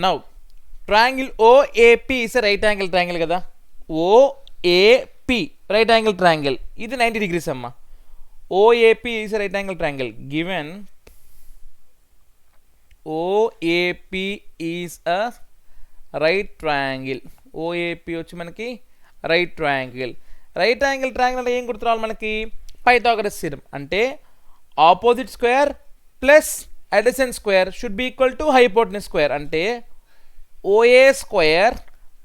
Now triangle O A P is right angle triangle కదా. O A P right angle triangle, ఇది 90 degrees అమ్మా. O A P is right angle triangle. Given O A P is a right triangle. O A P వచ్చి మనకి right triangle. Right angle triangle అంటే ఏం గుర్తురావాలి మనకి? Pythagoras theorem అంటే opposite square plus adjacent square should be equal to hypotenuse square. అంటే O A square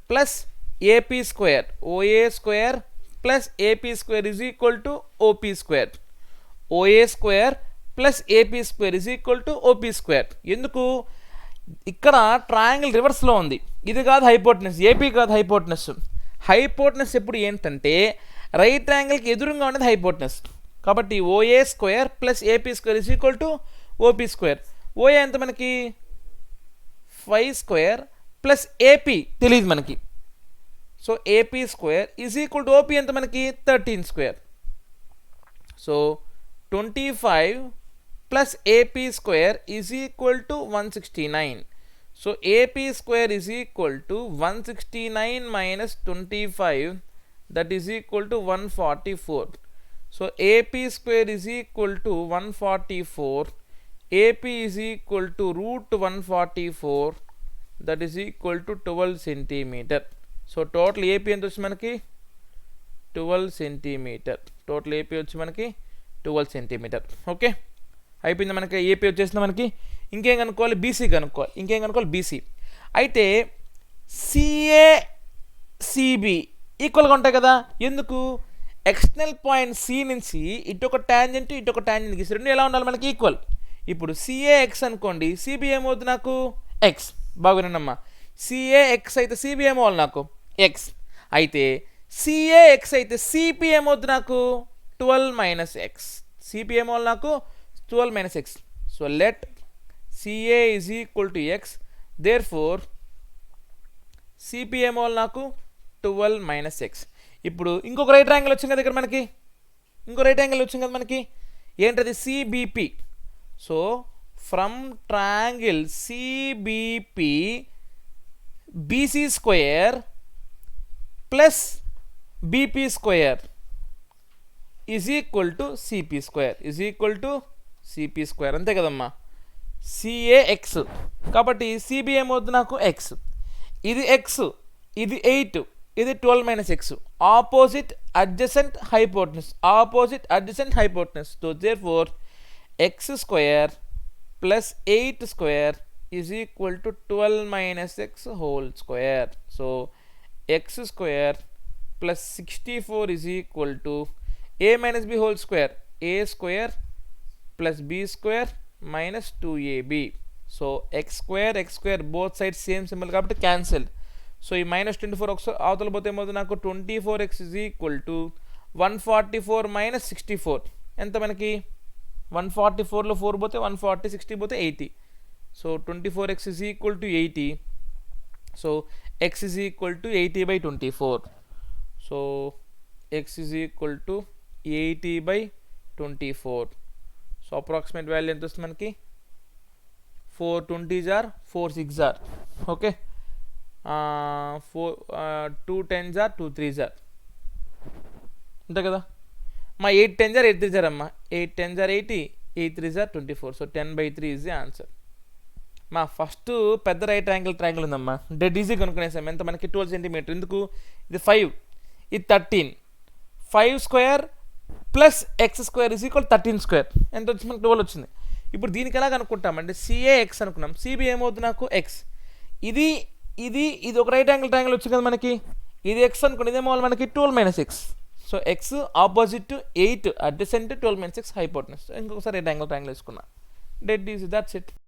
plus AP square, O A square plus AP square is equal to OP square. O A square plus AP square is equal to OP square. ఎందుకు? ఇక్కడ triangle రివర్స్లో ఉంది. ఇది కాదు hypotenuse, AP కాదు hypotenuse. Hypotenuse ఎప్పుడు ఏంటంటే రైట్ యాంగిల్కి ఎదురుగా ఉండేది హైపోటెనస్. కాబట్టి OA square plus AP square is equal to OP square. OA ఎంత మనకి 5 స్క్వేర్ ప్లస్ ఏపీ తెలియదు మనకి. So AP square is equal to OP ఎంత మనకి 13 square. So 25 plus AP square is equal to 169. So AP square is equal to 169 minus 25, that is equal to 144. So AP square is equal to 144. AP is equal to root 144, that is equal to 12 centimetre. So total AP ఎంత వచ్చి మనకి 12 centimetre. Total AP వచ్చి మనకి 12 centimetre. Okay, అయిపోయింది మనకి. AP వచ్చేసింది మనకి. ఇంకేం కనుక్కోవాలి? బీసీ కనుక్కోవాలి. ఇంకేం కనుక్కోవాలి? బీసీ. అయితే సిఏ సిబి ఈక్వల్గా ఉంటాయి కదా. ఎందుకు? ఎక్స్టర్నల్ పాయింట్ సి నుంచి ఇటొక ట్యాంజెంట్ ఇటొక ట్యాంజెంట్ గీసి రెండు ఎలా ఉండాలి మనకి? ఈక్వల్. ఇప్పుడు సిఏ ఎక్స్ అనుకోండి, సిబి ఏమవుతుంది నాకు? ఎక్స్. బాగున్నానమ్మా. సిఏ ఎక్స్ అయితే సిబి ఏమవ్వాలి నాకు? ఎక్స్. అయితే సిఏ ఎక్స్ అయితే సిపి ఏమవుతుంది నాకు? 12 మైనస్ ఎక్స్. సిపి ఏమవ్వాలి నాకు? 12 minus X. So let C A is equal to X, therefore C P ఏమవ్వాలి నాకు? 12 మైనస్ ఎక్స్. ఇప్పుడు ఇంకొక రైట్ యాంగిల్ వచ్చింది కదా ఇక్కడ మనకి. ఇంకో రైట్ యాంగిల్ వచ్చింది కదా మనకి. ఏంటది? CBP. So from triangle CBP BC square plus BP square is equal to CP square, is equal to CP square. అంతే కదమ్మా. సిఏ ఎక్స్ కాబట్టి సిబి ఏమవుతుంది నాకు? ఎక్స్. ఇది ఎక్స్, ఇది 8, ఇది 12 minus X. Opposite adjacent hypotenuse, opposite adjacent hypotenuse. So there four X square plus 8 square is equal to 12 minus X whole square. So X square plus 64 is equal to A minus B whole square, A square plus B square minus 2ab. So X square both sides same symbol కాబట్టి cancel. So ఈ minus 24 ఒకసారి అవతల పోతే ఏమవుతుంది నాకు? 24x is equal to 144 minus 64 ఎంత మనకి? 144లో 4 పోతే 140, 60 పోతే 80. So 24x is equal to 80. So x is equal to 80/24. So x is equal to 80/24. So approximate value ఎంత వస్తుంది మనకి? 4 20s are 4 6s are. Okay, 2 10s are 2 3s are. అంతే కదా. మా 8 10s are 8 3s are అమ్మా. 8 10s are 80, 8 3s are 24. So 10/3 is the answer. మా first పెద్ద right triangle ఉందమ్మా. డెడ్ ఈజీ కనుక్కునేసాం. ఎంత మనకి? 12 సెంటీమీటర్. ఎందుకు? ఇది 5, ఇది 13. 5 square plus X square is equal 13 square. ఎంత వచ్చింది మనకి? 12 వచ్చింది. ఇప్పుడు దీనికి ఎలా కనుక్కుంటామంటే సిఏ ఎక్స్ అనుకున్నాం, సిబి ఏమవుతుంది నాకు? ఎక్స్. ఇది ఇది ఇది ఒక రైట్ ట్రయాంగిల్ వచ్చింది కదా మనకి. ఇది ఎక్స్ అనుకోండి, ఇదేమో మనకి 12 minus X. So X opposite 8 adjacent 12 minus X hypotenuse. ఇంకొకసారి రైట్ ట్రయాంగిల్ వేసుకున్నా. Dead is that's it.